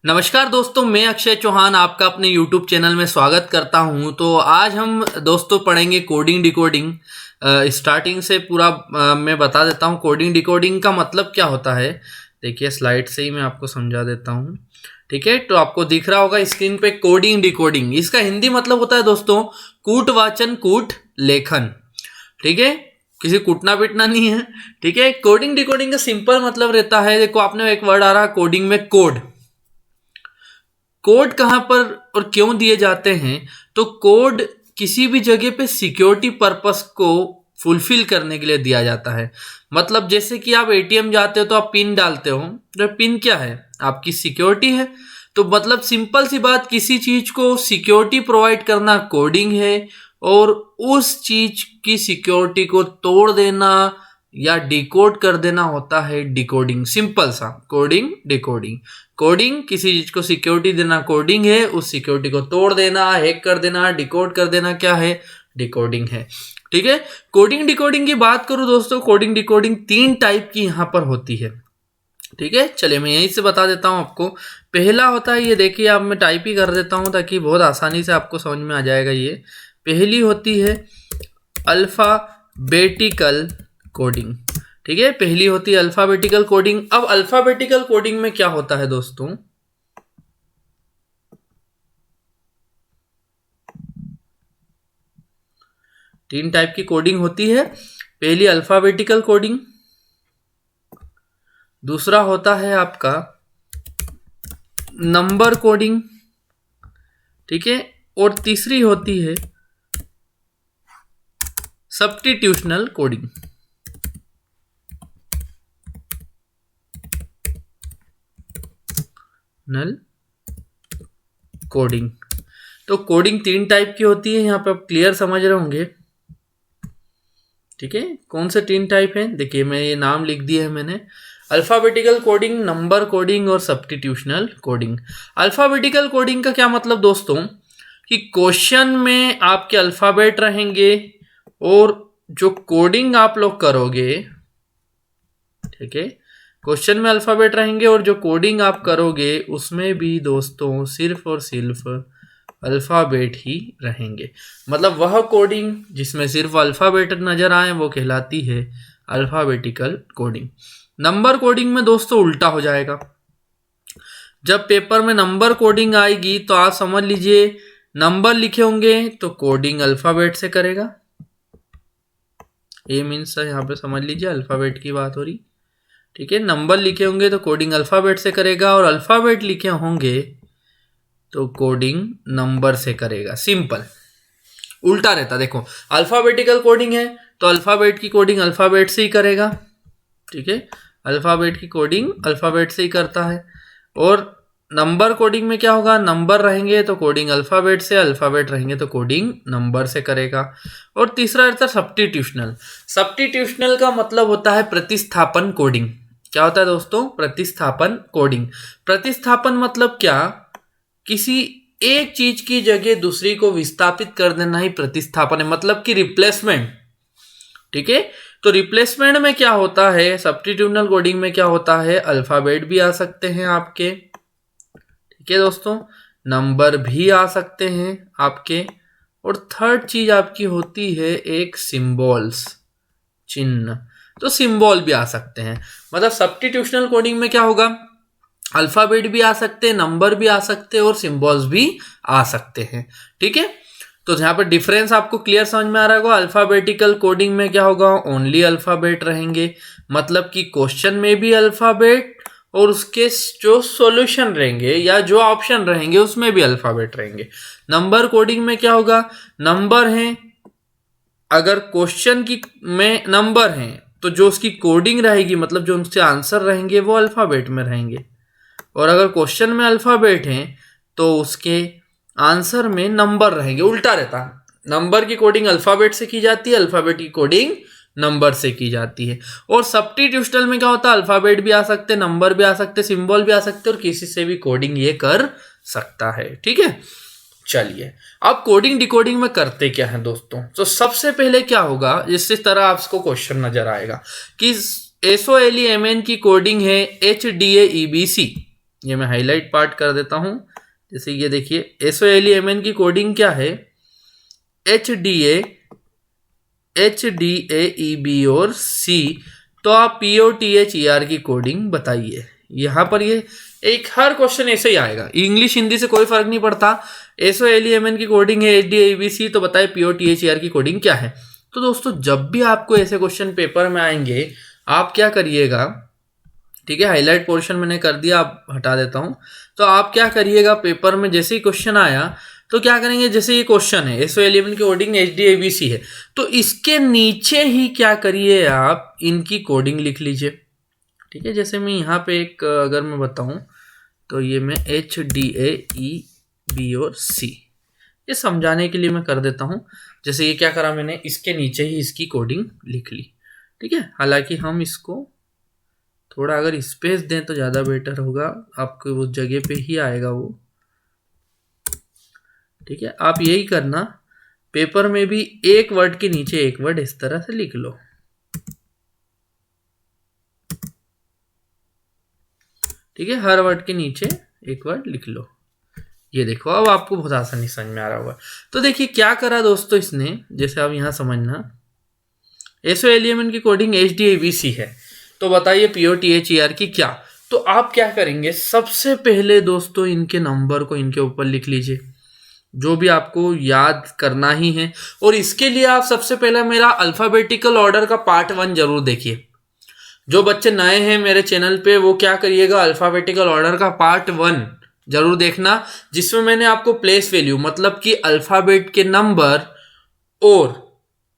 नमस्कार दोस्तों, मैं अक्षय चौहान आपका अपने YouTube चैनल में स्वागत करता हूं। तो आज हम दोस्तों पढ़ेंगे कोडिंग डिकोडिंग। स्टार्टिंग से पूरा मैं बता देता हूं कोडिंग डिकोडिंग का मतलब क्या होता है। देखिए स्लाइड से ही मैं आपको समझा देता हूं। ठीक है, तो आपको दिख रहा होगा स्क्रीन पे कोडिंग डिकोडिंग। इसका हिंदी मतलब होता है दोस्तों कूट वाचन कूट लेखन। ठीक है, किसी कूटना पीटना नहीं है। ठीक है, कोडिंग डिकोडिंग का सिंपल मतलब रहता है, देखो आपने एक वर्ड आ रहा कोडिंग में कोड। कोड कहां पर और क्यों दिए जाते हैं? तो कोड किसी भी जगह पे सिक्योरिटी पर्पस को फुलफिल करने के लिए दिया जाता है। मतलब जैसे कि आप एटीएम जाते हो तो आप पिन डालते हो, तो पिन क्या है? आपकी सिक्योरिटी है। तो मतलब सिंपल सी बात, किसी चीज को सिक्योरिटी प्रोवाइड करना कोडिंग है, और उस चीज की सिक्योरिटी को तोड़ देना या डिकोड कर देना होता है डिकोडिंग। सिंपल सा कोडिंग डिकोडिंग। कोडिंग किसी चीज को सिक्योरिटी देना कोडिंग है, उस सिक्योरिटी को तोड़ देना, हैक कर देना, डिकोड कर देना क्या है? डिकोडिंग है। ठीक है, कोडिंग डिकोडिंग की बात करूं दोस्तों, कोडिंग डिकोडिंग 3 टाइप की यहां पर होती है। ठीक है, चलिए मैं यहीं से बता देता हूं आपको। पहला होता है, ये देखिए आप, मैं टाइप ही कर देता हूं ताकि बहुत आसानी से आपको समझ में आ जाएगा। ये पहली होती है अल्फाबेटिकल कोडिंग। ठीक है, पहली होती है अल्फाबेटिकल कोडिंग। अब अल्फाबेटिकल कोडिंग में क्या होता है दोस्तों, तीन टाइप की कोडिंग होती है। पहली अल्फाबेटिकल कोडिंग, दूसरा होता है आपका नंबर कोडिंग। ठीक है, और तीसरी होती है सब्स्टिट्यूशनल कोडिंग। नल कोडिंग। तो कोडिंग 3 टाइप की होती है, यहां पे आप क्लियर समझ रहे होंगे। ठीक है, कौन से 3 टाइप हैं? देखिए मैं ये नाम लिख दिया है मैंने, अल्फाबेटिकल कोडिंग, नंबर कोडिंग और सब्स्टिट्यूशनल कोडिंग। अल्फाबेटिकल कोडिंग का क्या मतलब दोस्तों, कि क्वेश्चन में आपके अल्फाबेट रहेंगे और जो कोडिंग आप लोग करोगे, ठीक है, क्वेश्चन में अल्फाबेट रहेंगे और जो कोडिंग आप करोगे उसमें भी दोस्तों सिर्फ और सिर्फ अल्फाबेट ही रहेंगे। मतलब वह कोडिंग जिसमें सिर्फ अल्फाबेट नजर आए वो कहलाती है अल्फाबेटिकल कोडिंग। नंबर कोडिंग में दोस्तों उल्टा हो जाएगा। जब पेपर में नंबर कोडिंग आएगी तो आप समझ लीजिए नंबर लिखे होंगे तो कोडिंग अल्फाबेट से करेगा। ए मीन्स यहाँ पे समझ लीजिए अल्फाबेट की बात हो रही। ठीक है, नंबर लिखे होंगे तो कोडिंग अल्फाबेट से करेगा, और अल्फाबेट लिखे होंगे तो कोडिंग नंबर से करेगा। सिंपल, उल्टा रहता। देखो अल्फाबेटिकल कोडिंग है तो अल्फाबेट की कोडिंग अल्फाबेट से ही करेगा। ठीक है, अल्फाबेट की कोडिंग अल्फाबेट से ही करता है। और नंबर कोडिंग में क्या होगा, नंबर रहेंगे तो कोडिंग अल्फाबेट से, अल्फाबेट रहेंगे तो कोडिंग नंबर से करेगा। और तीसरा रहता है सब्स्टिट्यूशनल। सब्स्टिट्यूशनल का मतलब होता है प्रतिस्थापन कोडिंग। क्या होता है दोस्तों? प्रतिस्थापन कोडिंग। प्रतिस्थापन मतलब क्या, किसी एक चीज की जगह दूसरी को विस्थापित कर देना ही प्रतिस्थापन है, मतलब कि रिप्लेसमेंट। ठीक है, तो रिप्लेसमेंट में क्या होता है, सब्स्टिट्यूशनल कोडिंग में क्या होता है, अल्फाबेट भी आ सकते हैं आपके। ठीक है दोस्तों, नंबर भी आ सकते हैं आपके, और थर्ड चीज आपकी होती है एक सिंबल्स, चिन्ह। तो सिंबल भी आ सकते हैं। मतलब सब्स्टिट्यूशनल कोडिंग में क्या होगा, अल्फाबेट भी आ सकते हैं, नंबर भी आ सकते हैं और सिंबल्स भी आ सकते हैं। ठीक है, तो यहाँ पर डिफरेंस आपको क्लियर समझ में आ रहा होगा। अल्फाबेटिकल कोडिंग में क्या होगा, ओनली अल्फाबेट रहेंगे, मतलब कि क्वेश्चन में भी अल्फाबेट और उसके जो सॉल्यूशन रहेंगे या जो ऑप्शन रहेंगे उसमें भी अल्फाबेट रहेंगे। नंबर कोडिंग में क्या होगा, नंबर हैं, अगर क्वेश्चन की में नंबर हैं तो जो उसकी कोडिंग रहेगी, मतलब जो उनसे आंसर रहेंगे वो अल्फाबेट में रहेंगे, और अगर क्वेश्चन में अल्फाबेट हैं तो उसके आंसर में नंबर रहेंगे। उल्टा रहता है, नंबर की कोडिंग अल्फाबेट से की जाती है, अल्फाबेट की कोडिंग नंबर से की जाती है। और सब्स्टिट्यूशनल में क्या होता है, अल्फाबेट भी आ सकते, नंबर भी आ सकते, सिंबल भी आ सकते, और किसी से भी कोडिंग ये कर सकता है। ठीक है, चलिए अब कोडिंग डिकोडिंग में करते क्या है दोस्तों। तो सबसे पहले क्या होगा, इस तरह आपको क्वेश्चन नजर आएगा कि SOLEMN की कोडिंग है HDAEBC। ये मैं हाईलाइट पार्ट कर देता हूँ। जैसे ये देखिए SOLEMN की कोडिंग क्या है, HDA और C। तो आप POTHER की कोडिंग बताइए। यहाँ पर ये एक हर क्वेश्चन ऐसे ही आएगा, इंग्लिश हिंदी से कोई फर्क नहीं पड़ता। SOLEMN की कोडिंग है HDABC, तो बताइए POTHER की कोडिंग क्या है। तो दोस्तों जब भी आपको ऐसे क्वेश्चन पेपर में आएंगे आप क्या करिएगा, ठीक है, हाईलाइट पोर्शन मैंने कर दिया, आप हटा देता हूं। तो आप क्या करिएगा, पेपर में जैसे ही क्वेश्चन आया तो क्या करेंगे, जैसे ये क्वेश्चन है SOLEMN की कोडिंग HDABC है, तो इसके नीचे ही क्या करिए, आप इनकी कोडिंग लिख लीजिए। ठीक है, जैसे मैं यहाँ पे एक अगर मैं बताऊं तो ये मैं HDAEB और C, ये समझाने के लिए मैं कर देता हूँ। जैसे ये क्या करा मैंने, इसके नीचे ही इसकी कोडिंग लिख ली। ठीक है, हालांकि हम इसको थोड़ा अगर स्पेस दें तो ज़्यादा बेटर होगा, आपको उस जगह पे ही आएगा वो। ठीक है, आप यही करना, पेपर में भी एक वर्ड के नीचे एक वर्ड इस तरह से लिख लो। ठीक है, हर वर्ड के नीचे एक वर्ड लिख लो। ये देखो अब आपको बहुत आसानी समझ में आ रहा होगा। तो देखिए क्या करा दोस्तों इसने, जैसे आप यहां समझना, SOLEMN की कोडिंग HDABC है, तो बताइए POTHER की क्या। तो आप क्या करेंगे, सबसे पहले दोस्तों इनके नंबर को इनके ऊपर लिख लीजिए, जो भी आपको याद करना ही है। और इसके लिए आप सबसे पहले मेरा अल्फाबेटिकल ऑर्डर का पार्ट 1 जरूर देखिए। जो बच्चे नए हैं मेरे चैनल पे वो क्या करिएगा, अल्फाबेटिकल ऑर्डर का पार्ट 1 जरूर देखना, जिसमें मैंने आपको प्लेस वैल्यू मतलब कि अल्फाबेट के नंबर और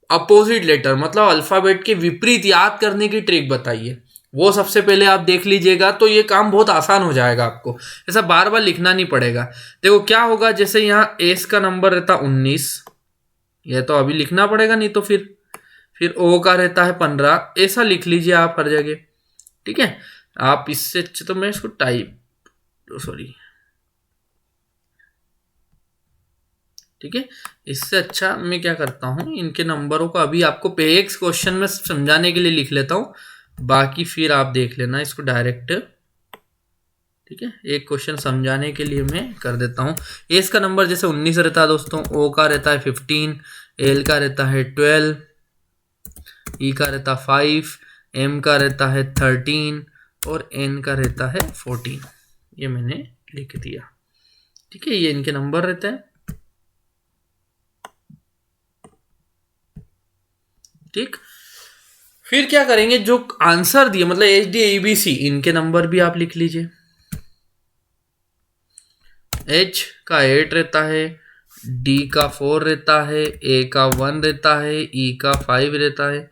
अपोजिट लेटर मतलब अल्फाबेट के विपरीत याद करने की ट्रिक बताई है। वो सबसे पहले आप देख लीजिएगा, तो ये काम बहुत आसान हो जाएगा, आपको ऐसा बार बार लिखना नहीं पड़ेगा। देखो क्या होगा, जैसे यहाँ एस का नंबर रहता 19, ये तो अभी लिखना पड़ेगा, नहीं तो फिर ओ का रहता है 15, ऐसा लिख लीजिए आप हर जगह। ठीक है, आप इससे अच्छे तो मैं इसको ठीक है, इससे अच्छा मैं क्या करता हूँ, इनके नंबरों को अभी आपको एक क्वेश्चन में समझाने के लिए लिख लेता हूँ, बाकी फिर आप देख लेना इसको डायरेक्ट। ठीक है, एक क्वेश्चन समझाने के लिए मैं कर देता हूँ। एस का नंबर जैसे 19 रहता है दोस्तों, ओ का रहता है 15, एल का रहता है 12, ई का रहता है 5, एम का रहता है 13 और एन का रहता है 14। ये मैंने लिख दिया। ठीक है, ये इनके नंबर रहते हैं। ठीक, फिर क्या करेंगे, जो आंसर दिए मतलब HDABC, इनके नंबर भी आप लिख लीजिए। H का 8 रहता है, D का 4 रहता है, A का 1 रहता है, E का 5 रहता है,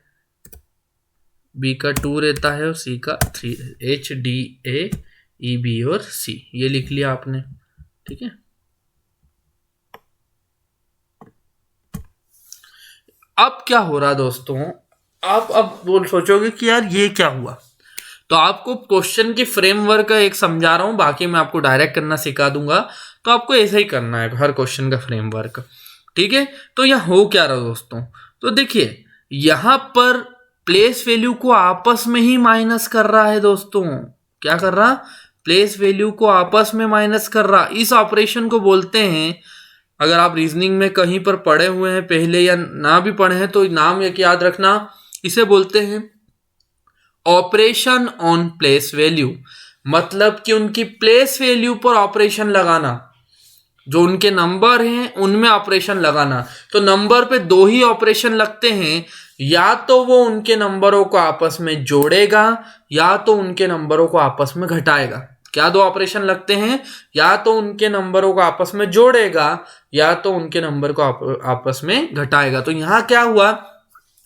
B का 2 रहता है और C का 3, HDAEB और C, ये लिख लिया आपने। ठीक है, अब क्या हो रहा दोस्तों, आप अब बोल सोचोगे कि यार ये क्या हुआ, तो आपको क्वेश्चन की फ्रेमवर्क का एक समझा रहा हूं, बाकी मैं आपको डायरेक्ट करना सिखा दूंगा। तो आपको ऐसा ही करना है हर क्वेश्चन का फ्रेमवर्क। ठीक है, तो यह हो क्या रहा दोस्तों, तो देखिए यहां पर प्लेस वैल्यू को आपस में ही माइनस कर रहा है दोस्तों। क्या कर रहा, प्लेस वैल्यू को आपस में माइनस कर रहा। इस ऑपरेशन को बोलते हैं, अगर आप रीजनिंग में कहीं पर पढ़े हुए हैं पहले या ना भी पढ़े हैं तो नाम एक याद रखना, इसे बोलते हैं ऑपरेशन ऑन प्लेस वैल्यू। मतलब कि उनकी प्लेस वैल्यू पर ऑपरेशन लगाना, जो उनके नंबर हैं उनमें ऑपरेशन लगाना। तो नंबर पे दो ही ऑपरेशन लगते हैं, या तो वो उनके नंबरों को आपस में जोड़ेगा या तो उनके नंबरों को आपस में घटाएगा। क्या दो ऑपरेशन लगते हैं, या तो उनके नंबरों को आपस में जोड़ेगा या तो उनके नंबर को आपस में घटाएगा। तो यहां क्या हुआ,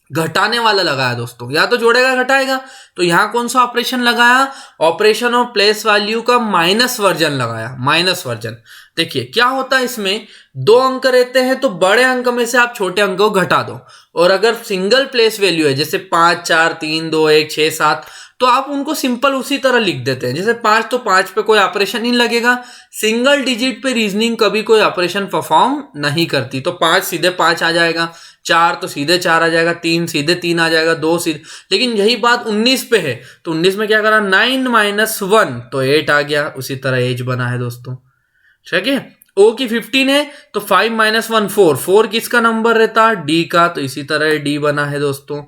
घटाने वाला लगाया दोस्तों, या तो जोड़ेगा घटाएगा। तो यहां कौन सा ऑपरेशन लगाया, ऑपरेशन ऑफ प्लेस वैल्यू का माइनस वर्जन लगाया, माइनस वर्जन। देखिए क्या होता है, इसमें दो अंक रहते हैं तो बड़े अंक में से आप छोटे अंक को घटा दो, और अगर सिंगल प्लेस वैल्यू है जैसे 5 4 3 2 1 6 7, तो आप उनको सिंपल उसी तरह लिख देते हैं। जैसे 5 तो 5 पे कोई ऑपरेशन नहीं लगेगा, सिंगल डिजिट पे रीजनिंग कभी कोई ऑपरेशन परफॉर्म नहीं करती। तो 5 सीधे 5 आ जाएगा, 4 तो सीधे 4 आ जाएगा, 3 सीधे 3 आ जाएगा, 2 सीधे। लेकिन यही बात 19 पे है, तो 19 में क्या करा, 9 - 1 तो 8 आ गया, उसी तरह एज बना है दोस्तों। ठीक है, ओ की 15 है तो 5 - 1 4, 4 किसका नंबर रहता, डी का, तो इसी तरह डी बना है दोस्तों।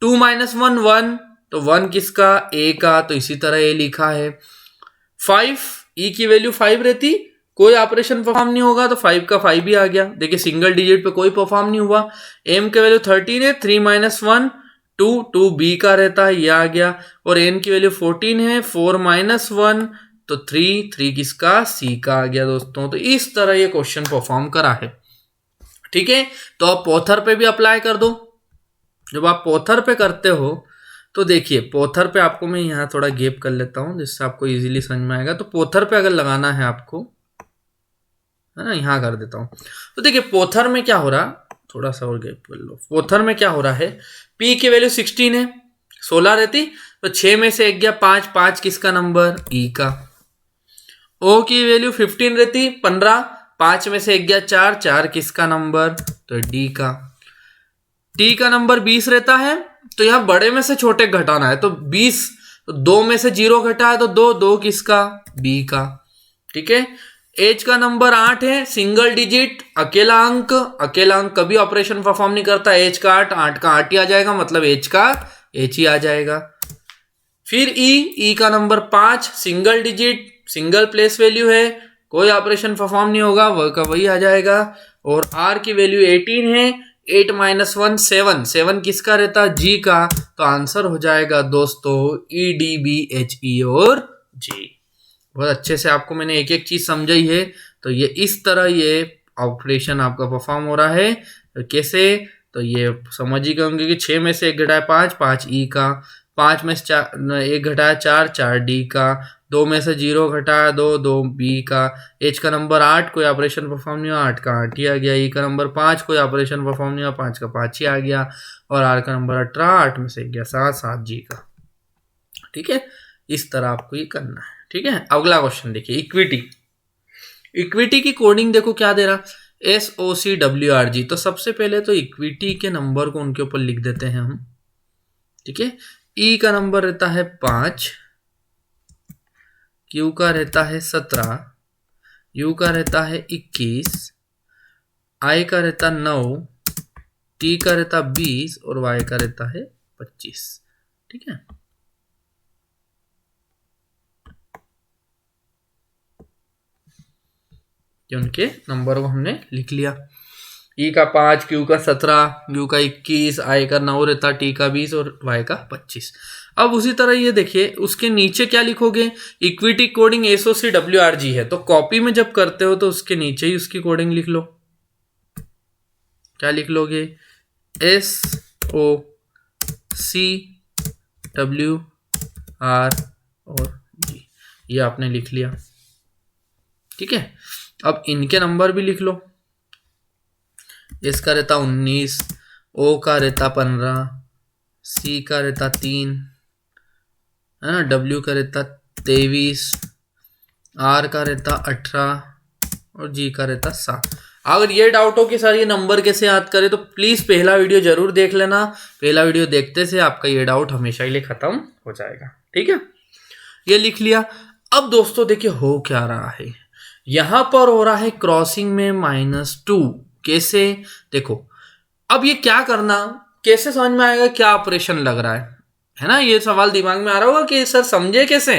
2 - 1 1, तो 1 किसका, ए का, तो इसी तरह ए लिखा है। 5 ई की वैल्यू 5 रहती, कोई ऑपरेशन परफॉर्म नहीं होगा, तो 5 का 5 भी आ गया। देखिए सिंगल डिजिट पे कोई परफॉर्म नहीं हुआ। एम के वैल्यू 13 है, 3 - 1 2, 2 बी का रहता है, ये आ गया। और एन की वैल्यू 14 है, 4 - 1 तो 3, 3 किसका, सी का आ गया दोस्तों। तो इस तरह ये क्वेश्चन परफॉर्म करा है। ठीक है, तो आप पोथर पे भी अप्लाई कर दो। जब आप पोथर पे करते हो तो देखिए, पोथर पे आपको मैं यहाँ थोड़ा गैप कर लेता हूँ जिससे आपको इजीली समझ में आएगा। तो पोथर पे अगर लगाना है आपको, है ना, यहाँ कर देता हूँ। तो देखिए पोथर में क्या हो रहा, थोड़ा सा और गैप कर लो। पोथर में क्या हो रहा है, पी की वैल्यू 16 है, 16 रहती, तो 6 में से 1 गया 5, 5 किसका नंबर, ई का। ओ की वैल्यू 15 रहती, 15, 5 में से 1 गया 4, 4 किसका नंबर, तो डी का। टी का नंबर 20 रहता है, तो यहां बड़े में से छोटे घटाना है, तो 20, तो 2 में से 0 घटा है तो 2, 2 किसका, बी का। ठीक है, एज का नंबर 8 है, सिंगल डिजिट, अकेला अंक, अकेला अंक कभी ऑपरेशन परफॉर्म नहीं करता। एज का 8, 8 का 8 ही आ जाएगा, मतलब एज का एच ही आ जाएगा। फिर ई का number 5, single digit, single place value है, कोई ऑपरेशन परफॉर्म नहीं होगा, वह का वही आ जाएगा। और आर की वैल्यू 18 है, 8 - 1 7, 7 किसका रहता, जी का। तो आंसर हो जाएगा दोस्तों ई, डी, बी, एच, ई और जी। बहुत अच्छे से आपको मैंने एक एक चीज समझाई है। तो ये इस तरह ये ऑपरेशन आपका परफॉर्म हो रहा है। तो कैसे, तो ये समझ ही गए होंगे कि 6 में से 1 घटाया 5, 5 ई का, 5 में से 1 घटाया 4, 4 डी का, 2 में से 0 घटाया 2, 2 बी का। एच का नंबर 8, कोई ऑपरेशन परफॉर्म नहीं हुआ, 8 का 8 ही आ गया। ई का नंबर 5, कोई ऑपरेशन परफॉर्म नहीं हुआ, 5 का 5 ही आ गया। और आर का नंबर 18, 8 में से 1 गया 7, 7 जी का। ठीक है, इस तरह आपको ये करना है। ठीक है, अगला क्वेश्चन देखिए, इक्विटी। इक्विटी की कोडिंग देखो क्या दे रहा, SOCWRG। तो सबसे पहले तो इक्विटी के नंबर को उनके ऊपर लिख देते हैं हम। ठीक है, ई का नंबर रहता है 5, क्यू का रहता है 17, यू का रहता है 21, आई का रहता 9, टी का रहता 20 और वाई का रहता है 25। ठीक है, उनके नंबर को हमने लिख लिया। ई का 5, क्यू का 17, यू का 21, आई का 9 रहता, टी का 20 और वाई का 25। अब उसी तरह ये देखिए उसके नीचे क्या लिखोगे, इक्विटी कोडिंग SOCWRG है, तो कॉपी में जब करते हो तो उसके नीचे ही उसकी कोडिंग लिख लो। क्या लिख लोगे, SOCWR और जी, ये आपने लिख लिया। ठीक है, अब इनके नंबर भी लिख लो। एस का रहता 19, ओ का रहता 15, सी का रहता 3, है ना, डब्ल्यू का रहता 23, आर का रहता 18 और जी का रहता 7। अगर ये डाउट हो कि सर ये नंबर कैसे याद करें, तो प्लीज़ पहला वीडियो जरूर देख लेना। पहला वीडियो देखते से आपका ये डाउट हमेशा के लिए खत्म हो जाएगा। ठीक है, ये लिख लिया। अब दोस्तों देखिए हो क्या रहा है, यहां पर हो रहा है क्रॉसिंग में -2। कैसे, देखो अब ये क्या करना, कैसे समझ में आएगा क्या ऑपरेशन लग रहा है ना, ये सवाल दिमाग में आ रहा होगा कि सर समझे कैसे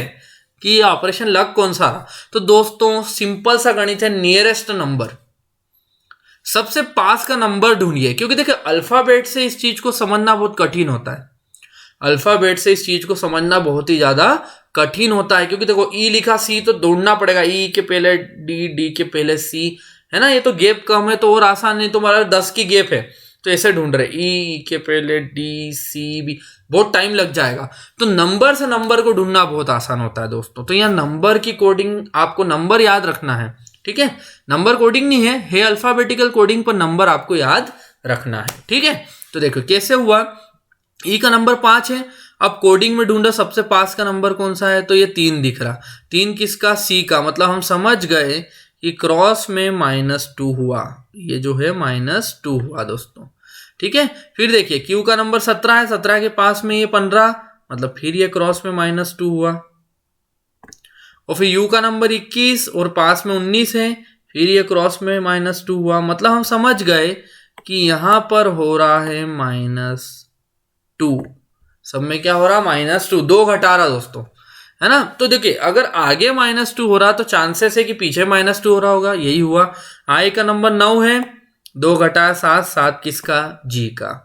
कि ये ऑपरेशन लग कौन सा रहा। तो दोस्तों सिंपल सा गणित है, नियरेस्ट नंबर, सबसे पास का नंबर ढूंढिए। क्योंकि देखिए अल्फाबेट से इस चीज को समझना बहुत कठिन होता है, अल्फाबेट से इस चीज को समझना बहुत ही ज्यादा कठिन होता है। क्योंकि देखो ई लिखा सी तो ढूंढना पड़ेगा, ई के पहले डी, डी के पहले सी, है ना, ये तो गैप कम है तो और आसान नहीं, तुम्हारा 10 की गैप है तो ऐसे ढूंढ रहे, ई के पहले डी, सी, बी, बहुत टाइम लग जाएगा। तो नंबर से नंबर को ढूंढना बहुत आसान होता है दोस्तों। तो यहाँ नंबर की कोडिंग, आपको नंबर याद रखना है। ठीक है, नंबर कोडिंग नहीं है अल्फाबेटिकल कोडिंग, पर नंबर आपको याद रखना है। ठीक है, तो देखो कैसे हुआ, ई का नंबर 5 है, अब कोडिंग में ढूंढा सबसे पास का नंबर कौन सा है, तो ये 3 दिख रहा। 3 किसका, सी का, मतलब हम समझ गए कि क्रॉस में -2 हुआ, ये जो है -2 हुआ दोस्तों। ठीक है, फिर देखिए क्यू का नंबर 17 है, 17 के पास में ये 15, मतलब फिर ये क्रॉस में -2 हुआ। और फिर यू का नंबर 21 और पास में 19 है, फिर ये क्रॉस में -2 हुआ। मतलब हम समझ गए कि यहां पर हो रहा है -2, सब में क्या हो रहा, -2, 2 घटा रहा दोस्तों, है ना। तो देखिए अगर आगे -2 हो रहा तो चांसेस है कि पीछे -2 हो रहा होगा, यही हुआ। आई का नंबर 9 है, 2 घटाया 7, 7 किसका, जी का।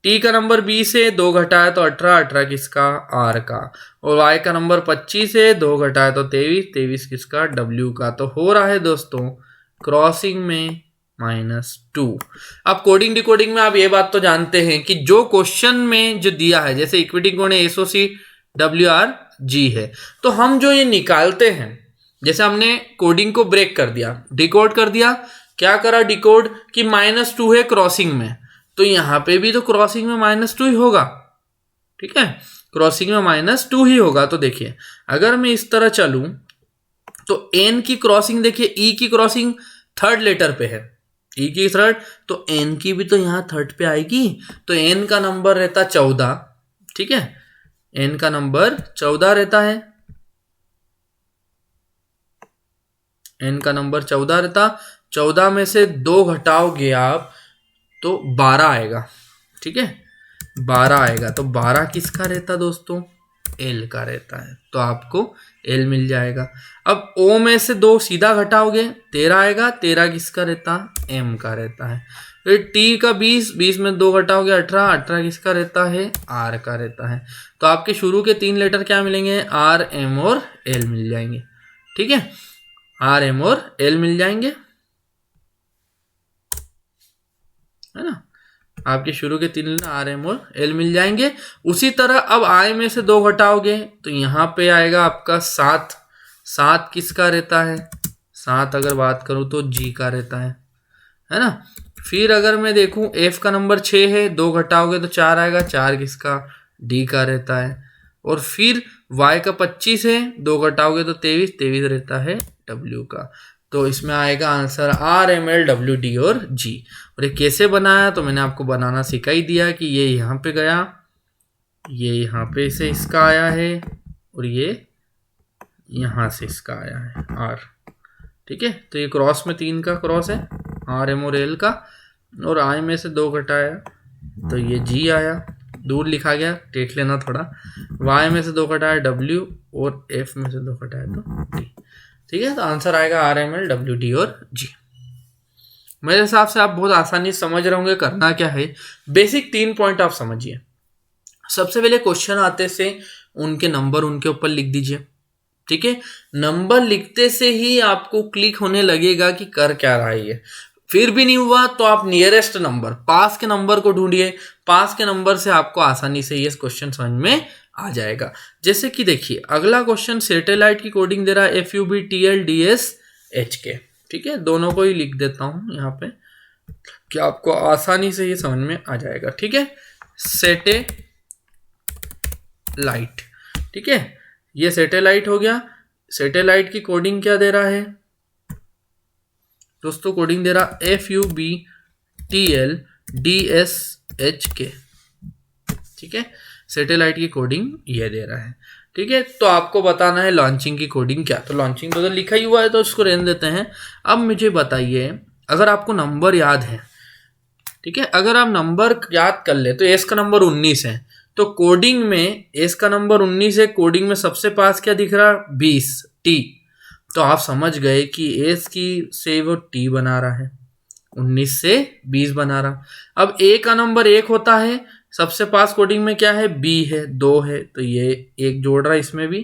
टी का नंबर 20 है, 2 घटाया तो 18, 18 किसका, आर का। और वाई का नंबर 25 है, 2 घटाया तो 23, 23 किसका, डब्ल्यू का। तो हो रहा है दोस्तों क्रॉसिंग में -2। अब कोडिंग डिकोडिंग में आप ये बात तो जानते हैं कि जो क्वेश्चन में जो दिया है, जैसे इक्विटी कोण एसओसी WRG है, तो हम जो ये निकालते हैं, जैसे हमने कोडिंग को ब्रेक कर दिया, डिकोड कर दिया, क्या करा डिकोड कि -2 है क्रॉसिंग में, तो यहां पे भी तो क्रॉसिंग में -2 ही होगा। ठीक है, क्रॉसिंग में -2 ही होगा। तो देखिए अगर मैं इस तरह चलूं तो एन की क्रॉसिंग देखिए, ई की क्रॉसिंग थर्ड लेटर पे है, ई की थर्ड, तो एन की भी तो यहां थर्ड पे आएगी। तो एन का नंबर रहता 14। ठीक है, एन का नंबर 14 रहता है, एन का नंबर 14 रहता। 14 में से 2 घटाओगे आप तो 12 आएगा। ठीक है, 12 आएगा। तो 12 किसका रहता दोस्तों, एल का रहता है, तो आपको एल मिल जाएगा। अब ओ में से 2 सीधा घटाओगे 13 आएगा, 13 किसका रहता, एम का रहता है। फिर टी का 20, 20 में 2 घटाओगे 18, 18 किसका रहता है, आर का रहता है। तो आपके शुरू के 3 लेटर क्या मिलेंगे, आर, एम और एल मिल जाएंगे। ठीक है, आर, एम और एल मिल जाएंगे, है ना। आपके शुरू के 3 आर, एम और एल मिल जाएंगे। उसी तरह अब आई में से 2 घटाओगे तो यहां पे आएगा आपका 7। 7 किसका रहता है, 7 अगर बात करूं तो जी का रहता है ना। फिर अगर मैं देखूं एफ का नंबर 6 है, 2 घटाओगे तो 4 आएगा, 4 किसका, डी का रहता है। और फिर वाई का 25 है, 2 घटाओगे तो 23, 23 रहता है डब्ल्यू का। तो इसमें आएगा answer R, M, L, W, D और जी। और ये कैसे बनाया, तो मैंने आपको बनाना सिखा ही दिया कि ये यहाँ पे गया, ये यहाँ पे से इसका आया है, और ये यहाँ से इसका आया है आर। ठीक है, तो ये क्रॉस में 3 का क्रॉस है, आर, एम और एल का। और आई में से 2 घटाया तो ये जी आया, दूर लिखा गया, टेक लेना थोड़ा। वाई में से 2 घटाया डब्ल्यू, और एफ में से 2 घटाया तो डी। ठीक है, तो आंसर आएगा R, M, L, W, D और जी। मेरे हिसाब से आप बहुत आसानी से समझ रहे होंगे करना क्या है। बेसिक 3 पॉइंट आप समझिए। सबसे पहले क्वेश्चन आते से उनके नंबर उनके ऊपर लिख दीजिए। ठीक है, नंबर लिखते से ही आपको क्लिक होने लगेगा कि कर क्या रहा है ये। फिर भी नहीं हुआ तो आप नियरेस्ट नंबर, पास के नंबर को ढूंढिए। पास के नंबर से आपको आसानी से ये क्वेश्चन समझ में आ जाएगा। जैसे कि देखिए अगला क्वेश्चन सैटेलाइट की कोडिंग दे रहा है FUBTLDSHK। ठीक है, दोनों को ही लिख देता हूं यहाँ पे कि आपको आसानी से ये समझ में आ जाएगा। ठीक है, सैटेलाइट, ठीक है, ये सैटेलाइट हो गया। सैटेलाइट की कोडिंग क्या दे रहा है दोस्तों, कोडिंग दे रहा FUBTLDSHK। ठीक है, सैटेलाइट की कोडिंग ये दे रहा है। ठीक है, तो आपको बताना है लॉन्चिंग की कोडिंग क्या। तो लॉन्चिंग तो लिखा ही हुआ है तो इसको रहने देते हैं। अब मुझे बताइए अगर आपको नंबर याद है, ठीक है, अगर आप नंबर याद कर ले तो एस का नंबर 19 है, तो कोडिंग में एस का नंबर 19 है, कोडिंग में सबसे पास क्या दिख रहा, 20 टी। तो आप समझ गए कि एस की से वो टी बना रहा है, 19 से 20 बना रहा। अब ए का नंबर 1 होता है, सबसे पास कोडिंग में क्या है, बी है, 2 है, तो ये 1 जोड़ रहा है इसमें भी।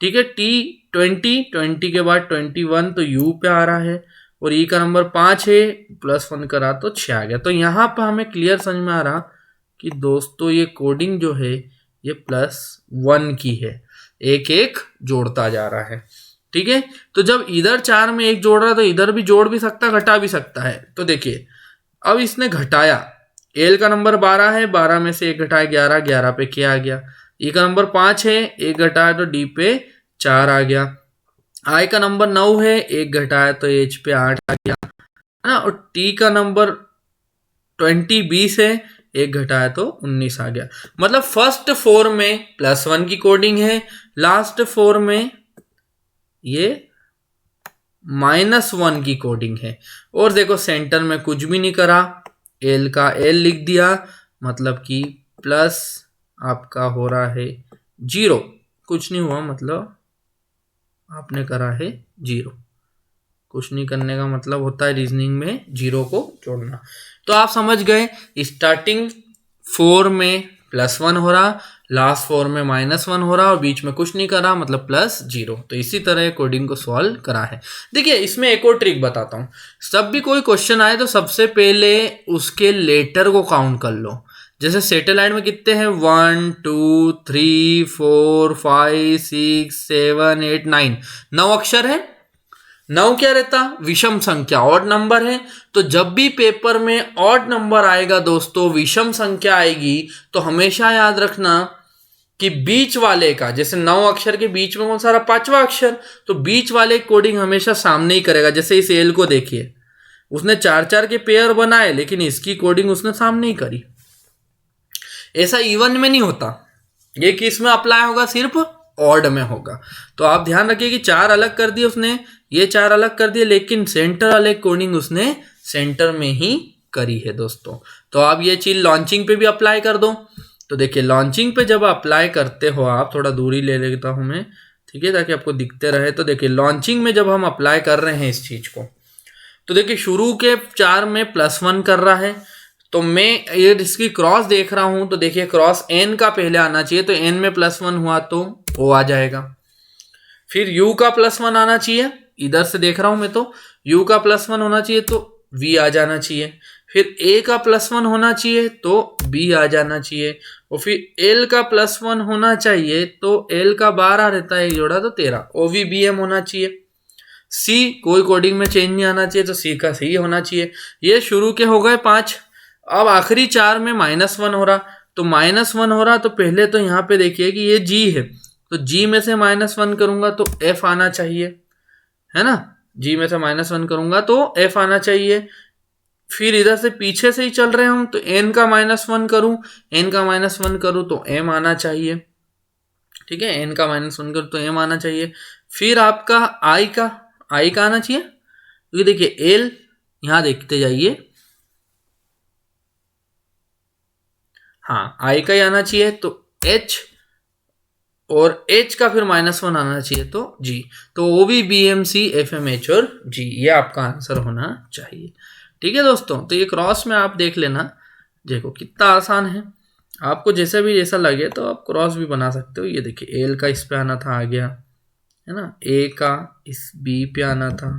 ठीक है, टी 20 के बाद 21 तो यू पे आ रहा है। और ई का नंबर 5 है, +1 करा तो 6 आ गया। तो यहाँ पर हमें क्लियर समझ में आ रहा कि दोस्तों ये कोडिंग जो है ये +1 की है, एक एक जोड़ता जा रहा है। ठीक है, तो जब इधर 4 में 1 जोड़ रहा है तो इधर भी जोड़ भी सकता, घटा भी सकता है। तो देखिए अब इसने घटाया, एल का नंबर 12 है, 12 में से 1 घटाया 11, 11 पे क्या आ गया, ई का नंबर 5 है, एक घटाया तो डी पे 4 आ गया। आई का नंबर 9 है, एक घटाया तो एच पे 8 आ गया, है ना। और टी का नंबर 20 है, एक घटाया तो 19 आ गया। मतलब फर्स्ट 4 में +1 की कोडिंग है, लास्ट 4 में ये -1 की कोडिंग है। और देखो सेंटर में कुछ भी नहीं करा, एल का एल लिख दिया, मतलब कि प्लस आपका हो रहा है 0, कुछ नहीं हुआ, मतलब आपने करा है 0। कुछ नहीं करने का मतलब होता है रीजनिंग में 0 को जोड़ना। तो आप समझ गए, स्टार्टिंग 4 में +1 हो रहा, लास्ट 4 में -1 हो रहा और बीच में कुछ नहीं करा, मतलब +0। तो इसी तरह कोडिंग को सॉल्व करा है। देखिए इसमें एक और ट्रिक बताता हूँ। जब भी कोई क्वेश्चन आए तो सबसे पहले उसके लेटर को काउंट कर लो। जैसे सैटेलाइट में कितने हैं, 1 2 3 4 5 6 7 8 9, 9 अक्षर है। 9 क्या रहता, विषम संख्या, ऑड नंबर है। तो जब भी पेपर में ऑड नंबर आएगा दोस्तों, विषम संख्या आएगी, तो हमेशा याद रखना कि बीच वाले का, जैसे 9 अक्षर के बीच में कौन सा रहा, 5वां अक्षर, तो बीच वाले कोडिंग हमेशा सामने ही करेगा। जैसे इस एल को देखिए, उसने 4-4 के पेयर बनाए, लेकिन इसकी कोडिंग उसने सामने ही करी। ऐसा इवन में नहीं होता, ये किस में अप्लाई होगा, सिर्फ ऑड में होगा। तो आप ध्यान रखिए कि 4 अलग कर दिए उसने, ये 4 अलग कर दिए, लेकिन सेंटर वाले कोडिंग उसने सेंटर में ही करी है दोस्तों। तो आप ये चीज लॉन्चिंग पे भी अप्लाई कर दो। तो देखिए लॉन्चिंग पे जब अप्लाई करते हो आप, थोड़ा दूरी ले लेता हूं मैं, ठीक है, ताकि आपको दिखते रहे। तो देखिए लॉन्चिंग में जब हम अप्लाई कर रहे हैं इस चीज को, तो देखिए शुरू के 4 में +1 कर रहा है, तो मैं ये इसकी क्रॉस देख रहा हूं, तो देखिए क्रॉस n का पहले आना चाहिए, तो n में +1 हुआ तो o आ जाएगा। फिर u का +1 आना चाहिए, इधर से देख रहा हूं मैं, तो u का +1 होना चाहिए तो v आ जाना चाहिए। फिर a का +1 होना चाहिए तो b आ जाना चाहिए। और फिर l का +1 होना चाहिए तो l का 12 रहता है, एक जोड़ा तो 13, OVBM होना चाहिए। सी कोई कोडिंग में चेंज नहीं आना चाहिए, तो सी का सी होना चाहिए। ये शुरू के हो गए 5। अब आखिरी 4 में -1 हो रहा, तो -1 हो रहा, तो पहले तो यहाँ पे देखिए कि ये जी है, तो जी में से -1 करूंगा तो एफ आना चाहिए, है ना। जी में से -1 करूंगा तो एफ आना चाहिए। फिर इधर से पीछे से ही चल रहे हम, तो एन का -1 करूं, एन का -1 करूं तो एम आना चाहिए, ठीक है, एन का -1 करूं तो एम आना चाहिए। फिर आपका आई का आना चाहिए, क्योंकि देखिए एल, यहां देखते जाइए, हाँ आई का ही आना चाहिए, तो एच, और एच का फिर -1 आना चाहिए तो जी। तो OVBMC FMH और जी, ये आपका आंसर होना चाहिए। ठीक है दोस्तों, तो ये क्रॉस में आप देख लेना, देखो कितना आसान है। आपको जैसा भी जैसा लगे तो आप क्रॉस भी बना सकते हो। ये देखिए एल का इस पे आना था, आ गया, है ना। ए का इस बी पे आना था,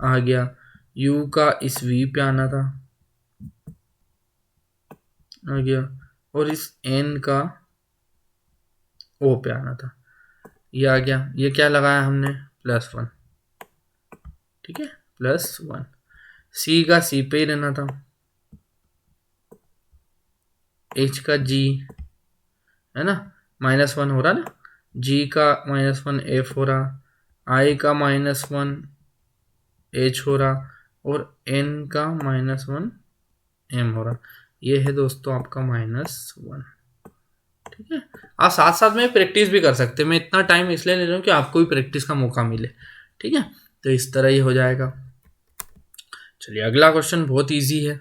आ गया। यू का इस वी पे आना था, आ गया। और इस एन का ओ पे आना था, ये आ गया। ये क्या लगाया हमने, +1, ठीक है, +1। सी का सी पे ही रहना था, एच का जी, है ना, -1 हो रहा ना, जी का -1 एफ हो रहा, आई का -1 एच हो रहा, और एन का -1 एम हो रहा। ये है दोस्तों आपका -1, ठीक है। आप साथ साथ में प्रैक्टिस भी कर सकते हैं, मैं इतना टाइम इसलिए ले रहा हूँ कि आपको भी प्रैक्टिस का मौका मिले, ठीक है। तो इस तरह ये हो जाएगा। चलिए अगला क्वेश्चन बहुत इजी है।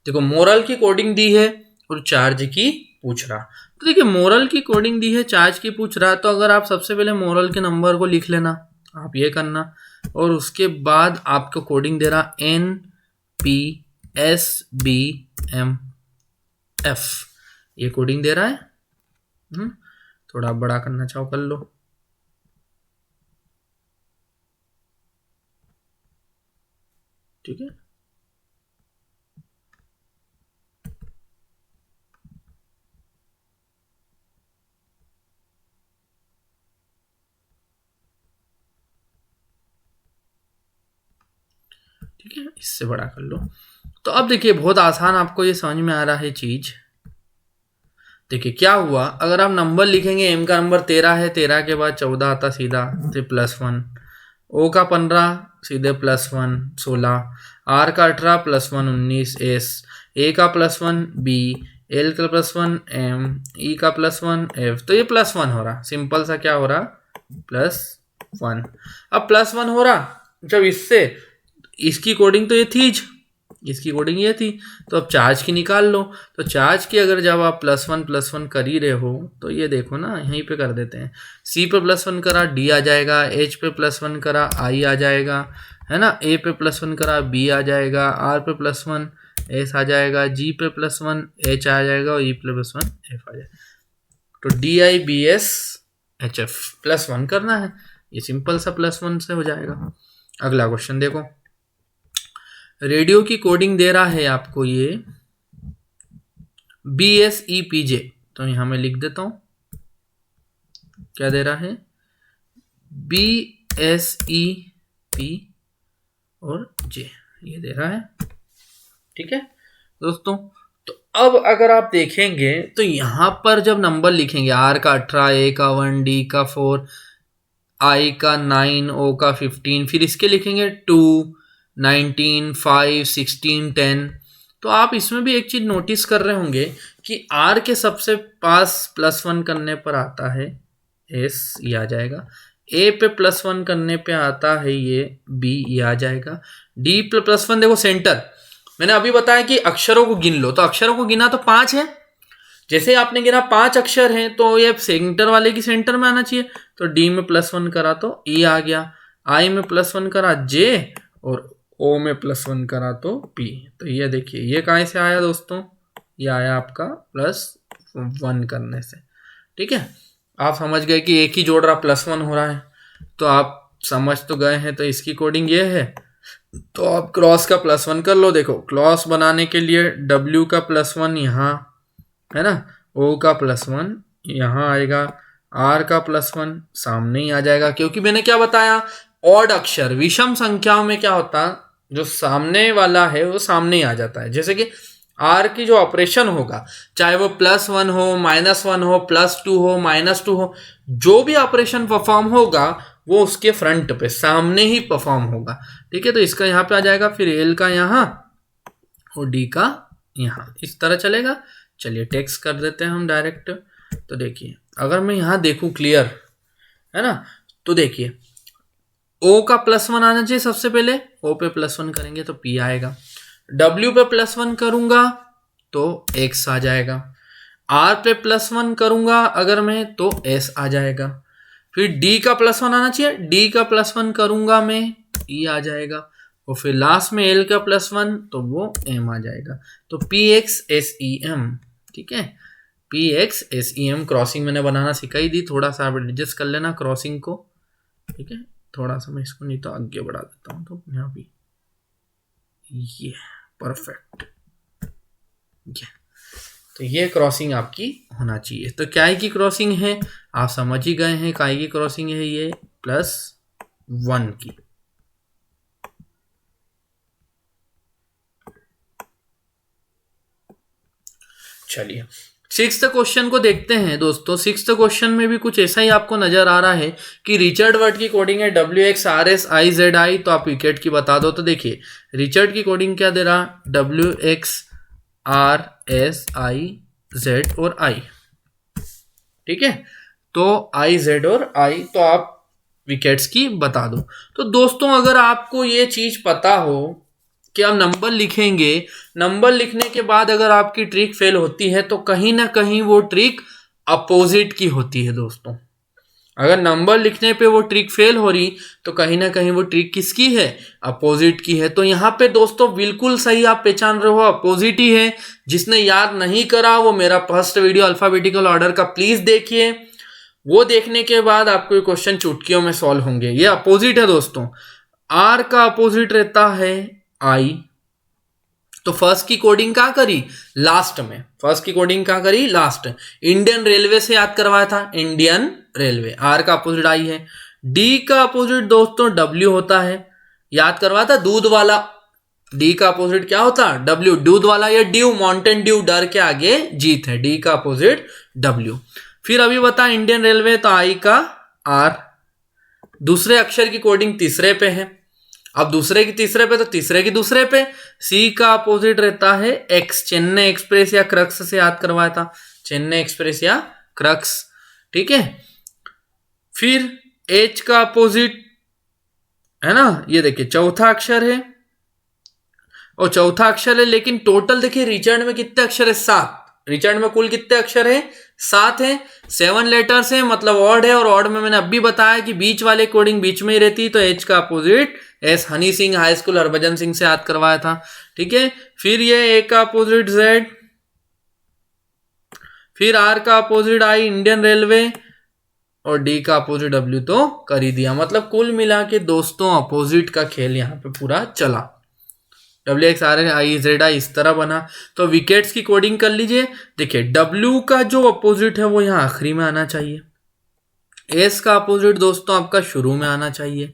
देखो मोरल की कोडिंग दी है और चार्ज की पूछ रहा। तो देखिए मोरल की कोडिंग दी है, चार्ज की पूछ रहा, तो अगर आप सबसे पहले मोरल के नंबर को लिख लेना, आप ये करना, और उसके बाद आपको कोडिंग दे रहा NPSBMF, ये कोडिंग दे रहा है। थोड़ा बड़ा करना चाहो कर लो, ठीक है। ठीक है, इससे बड़ा कर लो। तो अब देखिए बहुत आसान आपको ये समझ में आ रहा है चीज। देखिए क्या हुआ, अगर आप नंबर लिखेंगे, एम का नंबर 13 है, 13 के बाद 14 आता सीधा तो +1, ओ का 15 सीधे +1 16, आर का 18 +1 19, एस, ए का +1 बी, एल का +1 एम, ई का +1 एफ। तो ये +1 हो रहा, सिंपल सा क्या हो रहा +1। अब +1 हो रहा जब इससे इसकी कोडिंग तो ये थी, इसकी कोडिंग ये थी, तो अब चार्ज की निकाल लो। तो चार्ज की अगर जब आप +1 कर ही रहे हो तो ये देखो ना, यहीं पे कर देते हैं। सी पे +1 करा डी आ जाएगा, एच पे +1 करा आई आ जाएगा, है ना, ए पे +1 करा बी आ जाएगा, आर पे +1 एस आ जाएगा, जी पे +1 एच आ जाएगा और ई पे +1 एफ आ जाएगा। तो DIBS HF +1 करना है, ये सिंपल सा +1 से हो जाएगा। अगला क्वेश्चन देखो, रेडियो की कोडिंग दे रहा है आपको ये BSEPJ, तो यहां मैं लिख देता हूं क्या दे रहा है, BSEP और J ये दे रहा है। ठीक है दोस्तों, तो अब अगर आप देखेंगे तो यहां पर जब नंबर लिखेंगे, R का 18, A का 1, D का 4, I का 9, O का 15, फिर इसके लिखेंगे 2, 19, 5, 16, 10। तो आप इसमें भी एक चीज नोटिस कर रहे होंगे कि R के सबसे पास +1 करने पर आता है S, ये आ जाएगा। A पे +1 करने पे आता है ये B, ये आ जाएगा। D पे +1 देखो सेंटर, मैंने अभी बताया कि अक्षरों को गिन लो, तो अक्षरों को गिना तो 5 है, जैसे आपने गिना 5 अक्षर हैं तो ये सेंटर वाले की सेंटर में आना चाहिए। तो डी में +1 करा तो ई आ गया, आई में +1 करा जे, और ओ में +1 करा तो पी। तो ये देखिए ये कहाँ से आया दोस्तों, ये आया आपका +1 करने से। ठीक है, आप समझ गए कि एक ही जोड़ रहा +1 हो रहा है, तो आप समझ तो गए हैं। तो इसकी कोडिंग ये है, तो आप क्रॉस का +1 कर लो। देखो क्रॉस बनाने के लिए W का +1 यहाँ है ना, O का +1 यहाँ आएगा, R का +1 सामने ही आ जाएगा, क्योंकि मैंने क्या बताया, ऑड अक्षर विषम संख्याओं में क्या होता है, जो सामने वाला है वो सामने ही आ जाता है। जैसे कि R की जो ऑपरेशन होगा, चाहे वो +1 हो, -1 हो, +2 हो, -2 हो, जो भी ऑपरेशन परफॉर्म होगा वो उसके फ्रंट पे सामने ही परफॉर्म होगा। ठीक है, तो इसका यहाँ पे आ जाएगा, फिर L का यहाँ और D का यहाँ, इस तरह चलेगा। चलिए टेक्स्ट कर देते हैं हम डायरेक्ट। तो देखिए अगर मैं यहाँ देखूं क्लियर है ना, तो देखिए O का +1 आना चाहिए सबसे पहले, O पे +1 करेंगे तो P आएगा, W पे +1 करूंगा तो X आ जाएगा, R पे +1 करूंगा अगर मैं तो S आ जाएगा, फिर D का +1 आना चाहिए, D का +1 करूंगा मैं E आ जाएगा, और फिर लास्ट में L का +1 तो वो M आ जाएगा। तो PXSEM, ठीक है, PXSEM क्रॉसिंग मैंने बनाना सिखाई दी, थोड़ा सा एडजस्ट कर लेना क्रॉसिंग को। ठीक है, थोड़ा सा मैं इसको नहीं तो आगे बढ़ा देता हूँ, तो यहाँ भी ये परफेक्ट, ये तो ये क्रॉसिंग आपकी होना चाहिए। तो क्या की क्रॉसिंग है आप समझ ही गए हैं, काय की क्रॉसिंग है ये +1 की। चलिए 6th क्वेश्चन को देखते हैं दोस्तों। 6th क्वेश्चन में भी कुछ ऐसा ही आपको नजर आ रहा है कि रिचर्ड वर्ड की कोडिंग है WXRSIZI, तो आप विकेट की बता दो। तो देखिए रिचर्ड की कोडिंग क्या दे रहा, WXRSIZ और I। ठीक है, तो IZ और I, तो आप विकेट्स की बता दो। तो दोस्तों अगर आपको ये चीज पता हो कि आप नंबर लिखेंगे, नंबर लिखने के बाद अगर आपकी ट्रिक फेल होती है तो कहीं ना कहीं वो ट्रिक अपोजिट की होती है दोस्तों। अगर नंबर लिखने पे वो ट्रिक फेल हो रही तो कहीं ना कहीं वो ट्रिक किसकी है, अपोजिट की है। तो यहाँ पे दोस्तों बिल्कुल सही आप पहचान रहे हो, अपोजिट ही है। जिसने याद नहीं करा वो मेरा फर्स्ट वीडियो अल्फाबेटिकल ऑर्डर का प्लीज देखिए, वो देखने के बाद आपको ये क्वेश्चन चुटकियों में सॉल्व होंगे। ये अपोजिट है दोस्तों, आर का अपोजिट रहता है आई। तो फर्स्ट की कोडिंग क्या करी लास्ट में, फर्स्ट की कोडिंग क्या करी लास्ट, इंडियन रेलवे से याद करवाया था, इंडियन रेलवे, आर का अपोजिट आई है। डी का अपोजिट दोस्तों डब्ल्यू होता है, याद करवाया था दूध वाला डी का अपोजिट क्या होता? डब्ल्यू। दूध वाला ये ड्यू, माउंटेन ड्यू, डर के आगे जीत है। डी का अपोजिट डब्ल्यू। फिर अभी बता इंडियन रेलवे, तो आई का आर। दूसरे अक्षर की कोडिंग तीसरे पे है। अब दूसरे की तीसरे पे तो तीसरे की दूसरे पे। सी का अपोजिट रहता है एक्स। चेन्नई एक्सप्रेस या क्रक्स से याद करवाया था, चेन्नई एक्सप्रेस या क्रक्स। ठीक है। फिर एच का अपोजिट है ना, ये देखिए चौथा अक्षर है, और चौथा अक्षर है, लेकिन टोटल देखिए रिचर्ड में कितने अक्षर है? 7। रिचर्ड में कुल कितने अक्षर है? 7 है। 7 लेटर्स है, मतलब ऑड है, और ऑड में मैंने अभी बताया कि बीच वाले कोडिंग बीच में ही रहती, तो एच का opposite S. Honey Singh high school Harbhajan Singh से याद करवाया था। ठीक है। फिर ये ए का अपोजिट जेड, फिर आर का अपोजिट आई इंडियन रेलवे, और डी का अपोजिट डब्ल्यू तो कर ही दिया। मतलब कुल मिला के दोस्तों अपोजिट का खेल यहाँ पे पूरा चला। W x are I Z I इस तरह बना। तो विकेट्स की कोडिंग कर लीजिए। देखिए डब्ल्यू का जो अपोजिट है वो यहाँ आखिरी में आना चाहिए। एस का अपोजिट दोस्तों आपका शुरू में आना चाहिए।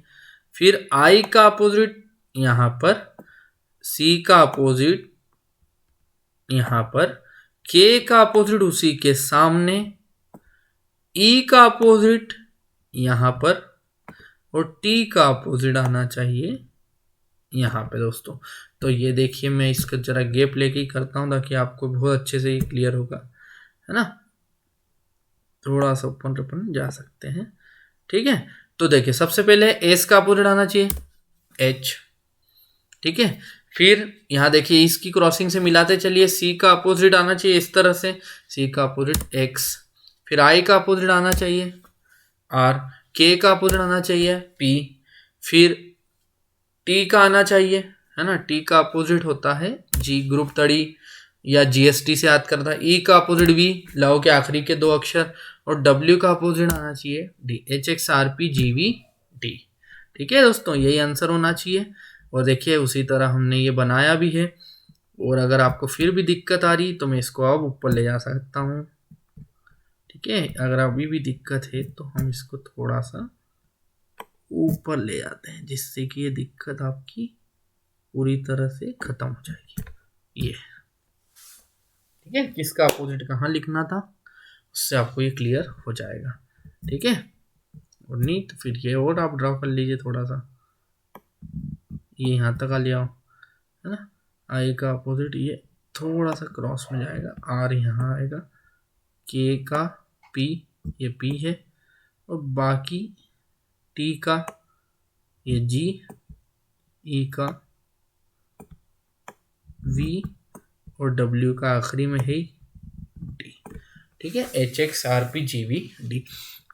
फिर आई का अपोजिट यहाँ पर, सी का अपोजिट यहाँ पर, के का अपोजिट उसी के सामने, ई का अपोजिट यहाँ पर, और टी का अपोजिट आना चाहिए यहाँ पे दोस्तों। तो ये देखिए मैं इसका जरा गैप लेके ही करता हूँ ताकि आपको बहुत अच्छे से ये क्लियर होगा, है ना। थोड़ा सा अपन जा सकते हैं। ठीक है। तो देखिए सबसे पहले एस का अपोजिट आना चाहिए एच। ठीक है। फिर यहाँ देखिए इसकी क्रॉसिंग से मिलाते चलिए, सी का अपोजिट आना चाहिए इस तरह से, सी का अपोजिट एक्स। फिर आई का अपोजिट आना चाहिए आर, के का अपोजिट आना चाहिए पी, फिर टी का आना चाहिए, है ना। टी का अपोजिट होता है जी, ग्रुप तड़ी या जीएसटी से याद करता है। ई का अपोजिट वी, लव के आखिरी के 2 अक्षर, और डब्ल्यू का अपोजिट आना चाहिए D, H X R P G V D. ठीक है दोस्तों, यही आंसर होना चाहिए। और देखिए उसी तरह हमने ये बनाया भी है। और अगर आपको फिर भी दिक्कत आ रही तो मैं इसको अब ऊपर ले जा सकता हूँ। ठीक है। अगर अभी भी दिक्कत है तो हम इसको थोड़ा सा ऊपर ले जाते हैं, जिससे कि ये दिक्कत आपकी पूरी तरह से खत्म हो जाएगी। ये ठीक है, किसका अपोजिट कहाँ लिखना था उससे आपको ये क्लियर हो जाएगा। ठीक है। और नहीं तो फिर ये और आप ड्रॉ कर लीजिए थोड़ा सा, ये यहाँ तक आ ले आओ, है ना। आई का अपोजिट ये थोड़ा सा क्रॉस में जाएगा, आर यहाँ आएगा, के का पी, ये पी है, और बाकी टी का ये जी, ई का वी, और डब्ल्यू का आखिरी में है डी। ठीक है। H X R P G V D.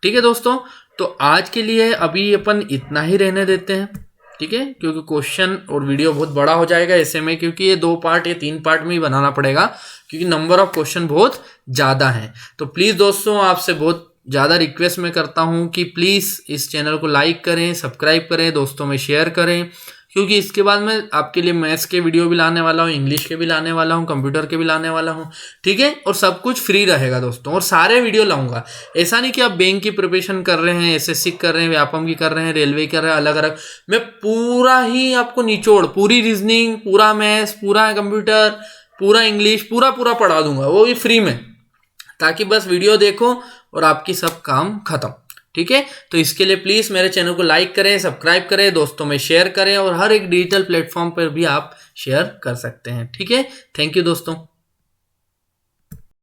ठीक है दोस्तों, तो आज के लिए अभी अपन इतना ही रहने देते हैं। ठीक है, क्योंकि क्वेश्चन और वीडियो बहुत बड़ा हो जाएगा ऐसे में, क्योंकि ये 2 पार्ट या 3 पार्ट में ही बनाना पड़ेगा, क्योंकि नंबर ऑफ क्वेश्चन बहुत ज़्यादा है। तो प्लीज़ दोस्तों आपसे बहुत ज़्यादा रिक्वेस्ट मैं करता हूँ कि प्लीज़ इस चैनल को लाइक करें, सब्सक्राइब करें, दोस्तों में शेयर करें, क्योंकि इसके बाद मैं आपके लिए मैथ्स के वीडियो भी लाने वाला हूँ, इंग्लिश के भी लाने वाला हूँ, कंप्यूटर के भी लाने वाला हूँ। ठीक है। और सब कुछ फ्री रहेगा दोस्तों, और सारे वीडियो लाऊंगा। ऐसा नहीं कि आप बैंक की प्रिपरेशन कर रहे हैं, एसएससी कर रहे हैं, व्यापम की कर रहे हैं, रेलवे कर रहे हैं, अलग अलग, मैं पूरा ही आपको निचोड़, पूरी रीजनिंग, पूरा मैथ्स, पूरा कंप्यूटर, पूरा इंग्लिश, पूरा पढ़ा दूंगा, वो भी फ्री में, ताकि बस वीडियो देखो और आपकी सब काम खत्म। ठीक है। तो इसके लिए प्लीज़ मेरे चैनल को लाइक करें, सब्सक्राइब करें, दोस्तों में शेयर करें, और हर एक डिजिटल प्लेटफॉर्म पर भी आप शेयर कर सकते हैं। ठीक है। थैंक यू दोस्तों।